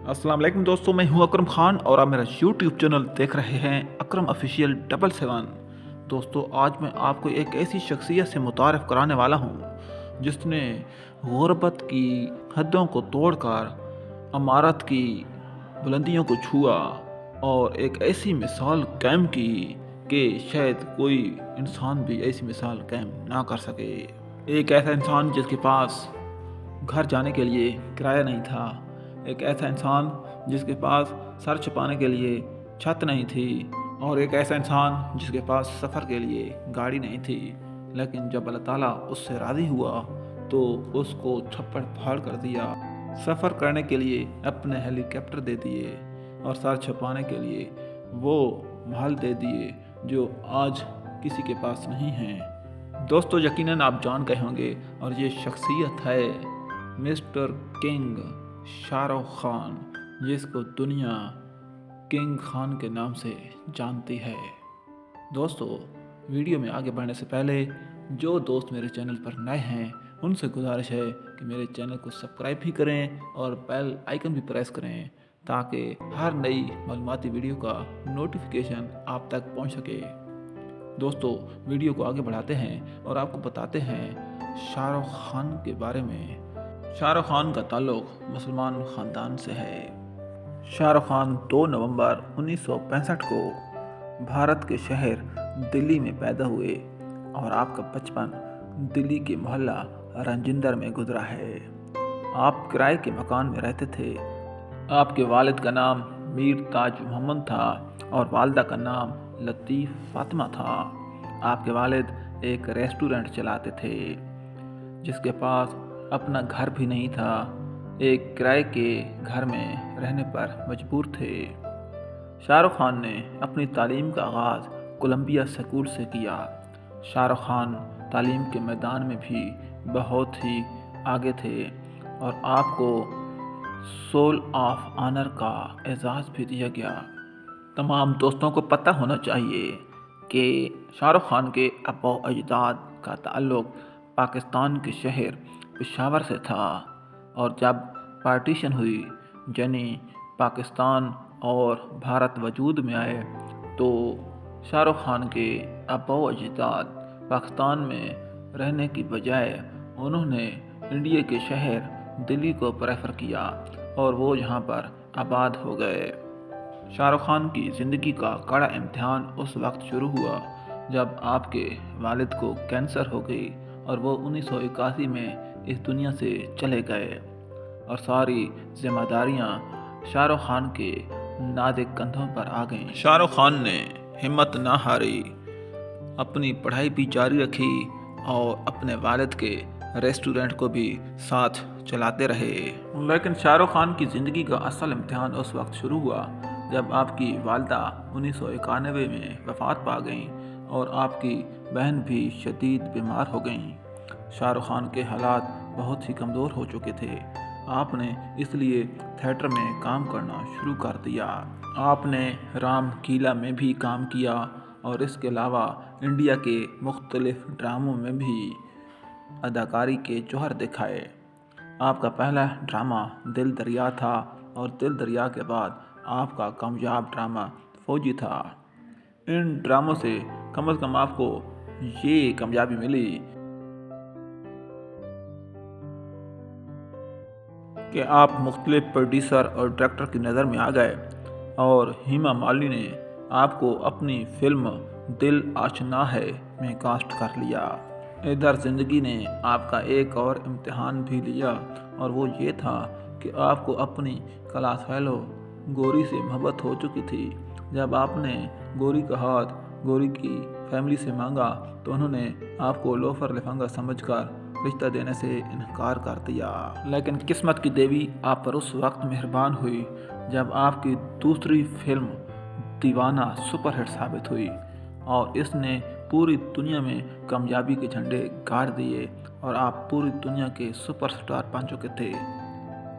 अस्सलाम वालेकुम दोस्तों, मैं हूं अकरम खान और आप मेरा यूट्यूब चैनल देख रहे हैं अकरम ऑफिशियल 777। दोस्तों, आज मैं आपको एक ऐसी शख्सियत से मुतारफ़ कराने वाला हूं जिसने गुर्बत की हदों को तोड़कर अमारत की बुलंदियों को छुआ और एक ऐसी मिसाल कायम की कि शायद कोई इंसान भी ऐसी मिसाल कायम ना कर सके। एक ऐसा इंसान जिसके पास घर जाने के लिए किराया नहीं था, एक ऐसा इंसान जिसके पास सर छुपाने के लिए छत नहीं थी, और एक ऐसा इंसान जिसके पास सफ़र के लिए गाड़ी नहीं थी। लेकिन जब अल्लाह ताला उससे राज़ी हुआ तो उसको छप्पड़ फाड़ कर दिया, सफ़र करने के लिए अपने हेलीकॉप्टर दे दिए और सर छुपाने के लिए वो महल दे दिए जो आज किसी के पास नहीं हैं। दोस्तों, यकीनन आप जान गए होंगे और ये शख्सियत है मिस्टर किंग शाहरुख खान, जिसको दुनिया किंग खान के नाम से जानती है। दोस्तों, वीडियो में आगे बढ़ने से पहले जो दोस्त मेरे चैनल पर नए हैं उनसे गुजारिश है कि मेरे चैनल को सब्सक्राइब भी करें और बेल आइकन भी प्रेस करें ताकि हर नई मालूमाती वीडियो का नोटिफिकेशन आप तक पहुंच सके। दोस्तों, वीडियो को आगे बढ़ाते हैं और आपको बताते हैं शाहरुख खान के बारे में। शाहरुख खान का ताल्लुक मुसलमान ख़ानदान से है। शाहरुख खान 2 नवंबर 1965 को भारत के शहर दिल्ली में पैदा हुए और आपका बचपन दिल्ली के मोहल्ला रंजिंदर में गुजरा है। आप किराए के मकान में रहते थे। आपके वालिद का नाम मीर ताज मोहम्मद था और वालदा का नाम लतीफ़ फातिमा था। आपके वालिद एक रेस्टोरेंट चलाते थे जिसके पास अपना घर भी नहीं था, एक किराए के घर में रहने पर मजबूर थे। शाहरुख खान ने अपनी तालीम का आगाज़ कोलंबिया स्कूल से किया। शाहरुख खान तालीम के मैदान में भी बहुत ही आगे थे और आपको सोल ऑफ ऑनर का एजाज़ भी दिया गया। तमाम दोस्तों को पता होना चाहिए कि शाहरुख खान के अबो अजदाद का ताल्लुक़ पाकिस्तान के शहर पेशावर से था, और जब पार्टीशन हुई यानी पाकिस्तान और भारत वजूद में आए तो शाहरुख खान के अबो अजदाद पाकिस्तान में रहने की बजाय उन्होंने इंडिया के शहर दिल्ली को प्रेफर किया और वो यहाँ पर आबाद हो गए। शाहरुख खान की ज़िंदगी का कड़ा इम्तिहान उस वक्त शुरू हुआ जब आपके वालिद को कैंसर हो गई और वो 1981 में इस दुनिया से चले गए और सारी जिम्मेदारियां शाहरुख खान के नाजुक कंधों पर आ गईं। शाहरुख खान ने हिम्मत ना हारी, अपनी पढ़ाई भी जारी रखी और अपने वालिद के रेस्टोरेंट को भी साथ चलाते रहे। लेकिन शाहरुख खान की ज़िंदगी का असल इम्तिहान उस वक्त शुरू हुआ जब आपकी वालदा 1991 में वफ़ात पा गईं और आपकी बहन भी शदीद बीमार हो गईं। शाहरुख खान के हालात बहुत ही कमज़ोर हो चुके थे। आपने इसलिए थिएटर में काम करना शुरू कर दिया। आपने राम कीला में भी काम किया और इसके अलावा इंडिया के मुख्तलिफ ड्रामों में भी अदाकारी के जौहर दिखाए। आपका पहला ड्रामा दिल दरिया था और दिल दरिया के बाद आपका कामयाब ड्रामा फौजी था। इन ड्रामों से कम आपको ये कामयाबी मिली कि आप मुख्तलिफ प्रोड्यूसर और डायरेक्टर की नज़र में आ गए और हेमा मालिनी ने आपको अपनी फिल्म दिल आशना है में कास्ट कर लिया। इधर ज़िंदगी ने आपका एक और इम्तिहान भी लिया और वो ये था कि आपको अपनी क्लास फेलो गौरी से मोहब्बत हो चुकी थी। जब आपने गौरी का हाथ गौरी की फैमिली से मांगा तो उन्होंने आपको लोफर लिफांगा समझकर रिश्ता देने से इनकार कर दिया। लेकिन किस्मत की देवी आप पर उस वक्त मेहरबान हुई जब आपकी दूसरी फिल्म दीवाना सुपरहिट साबित हुई और इसने पूरी दुनिया में कामयाबी के झंडे गाड़ दिए और आप पूरी दुनिया के सुपरस्टार बन चुके थे।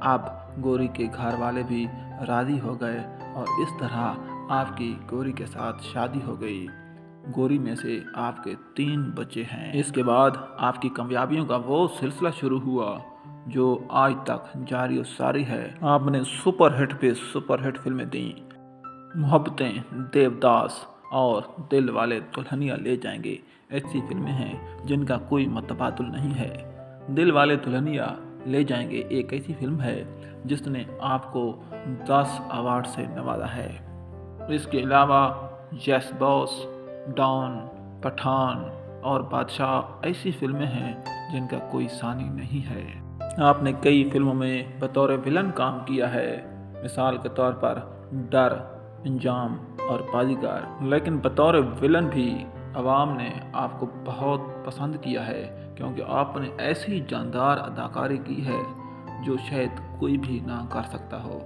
अब गौरी के घर वाले भी राज़ी हो गए और इस तरह आपकी गौरी के साथ शादी हो गई। गौरी में से आपके 3 बच्चे हैं। इसके बाद आपकी कामयाबियों का वो सिलसिला शुरू हुआ जो आज तक जारी और सारी है। आपने सुपर हिट पे सुपर हिट फिल्में दी, मोहब्बतें, देवदास और दिल वाले दुल्हनिया ले जाएंगे ऐसी फिल्में हैं जिनका कोई मुतबादल नहीं है। दिल वाले दुल्हनिया ले जाएंगे एक ऐसी फिल्म है जिसने आपको 10 अवार्ड से नवाजा है। इसके अलावा यस बॉस, डॉन, पठान और बादशाह ऐसी फिल्में हैं जिनका कोई सानी नहीं है। आपने कई फिल्मों में बतौर विलन काम किया है, मिसाल के तौर पर डर, इंजाम और बाजीगर, लेकिन बतौर विलन भी अवाम ने आपको बहुत पसंद किया है क्योंकि आपने ऐसी जानदार अदाकारी की है जो शायद कोई भी ना कर सकता हो।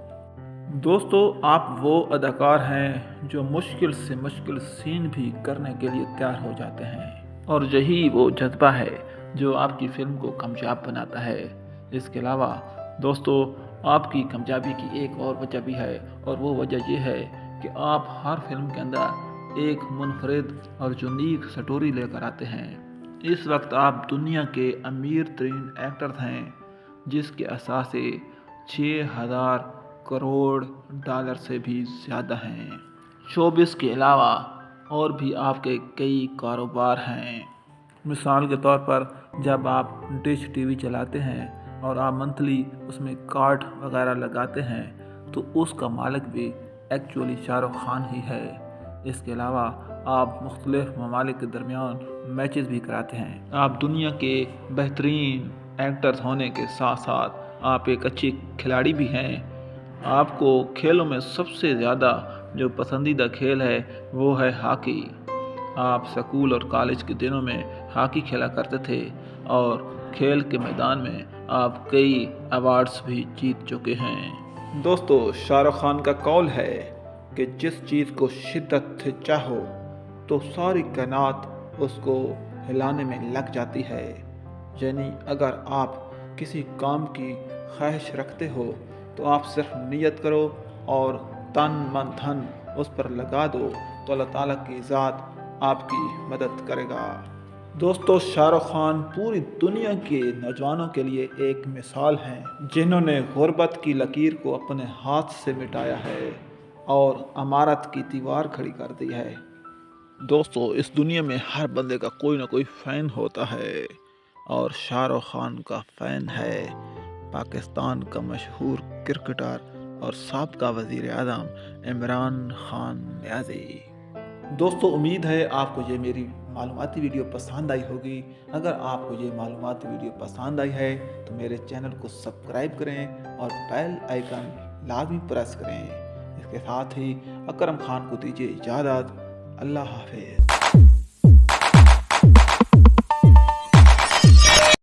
दोस्तों, आप वो अदाकार हैं जो मुश्किल से मुश्किल सीन भी करने के लिए तैयार हो जाते हैं और यही वो जज्बा है जो आपकी फिल्म को कामयाब बनाता है। इसके अलावा दोस्तों, आपकी कामयाबी की एक और वजह भी है और वो वजह ये है कि आप हर फिल्म के अंदर एक मुनफरिद और यूनिक स्टोरी लेकर आते हैं। इस वक्त आप दुनिया के अमीर तरीन एक्टर्स हैं जिसके असासे 6,000 करोड़ डॉलर से भी ज़्यादा हैं। शोबिस के अलावा और भी आपके कई कारोबार हैं। मिसाल के तौर पर जब आप डिश टीवी चलाते हैं और आप मंथली उसमें कार्ड वगैरह लगाते हैं तो उसका मालिक भी एक्चुअली शाहरुख खान ही है। इसके अलावा आप मुख्तलिफ ममालिक के दरमियान मैचेस भी कराते हैं। आप दुनिया के बेहतरीन एक्टर्स होने के साथ साथ आप एक अच्छे खिलाड़ी भी हैं। आपको खेलों में सबसे ज़्यादा जो पसंदीदा खेल है वो है हॉकी। आप स्कूल और कॉलेज के दिनों में हॉकी खेला करते थे और खेल के मैदान में आप कई अवार्ड्स भी जीत चुके हैं। दोस्तों, शाहरुख खान का कौल है कि जिस चीज़ को शिद्दत से चाहो तो सारी कायनात उसको हिलाने में लग जाती है। यानी अगर आप किसी काम की ख्वाहिश रखते हो तो आप सिर्फ नियत करो और तन मन धन उस पर लगा दो तो अल्लाह ताला की ज़ात आपकी मदद करेगा। दोस्तों, शाहरुख खान पूरी दुनिया के नौजवानों के लिए एक मिसाल हैं जिन्होंने गुर्बत की लकीर को अपने हाथ से मिटाया है और अमारत की दीवार खड़ी कर दी है। दोस्तों, इस दुनिया में हर बंदे का कोई ना कोई फ़ैन होता है और शाहरुख खान का फ़ैन है पाकिस्तान का मशहूर क्रिकेटर और साबका वज़ीर आज़म इमरान खान नियाज़ी। दोस्तों, उम्मीद है आपको ये मेरी मालूमाती वीडियो पसंद आई होगी। अगर आपको ये मालूमाती वीडियो पसंद आई है तो मेरे चैनल को सब्सक्राइब करें और बेल आइकन लाजमी प्रेस करें। इसके साथ ही अकरम खान को दीजिए इजाज़त। अल्लाह हाफ़िज़।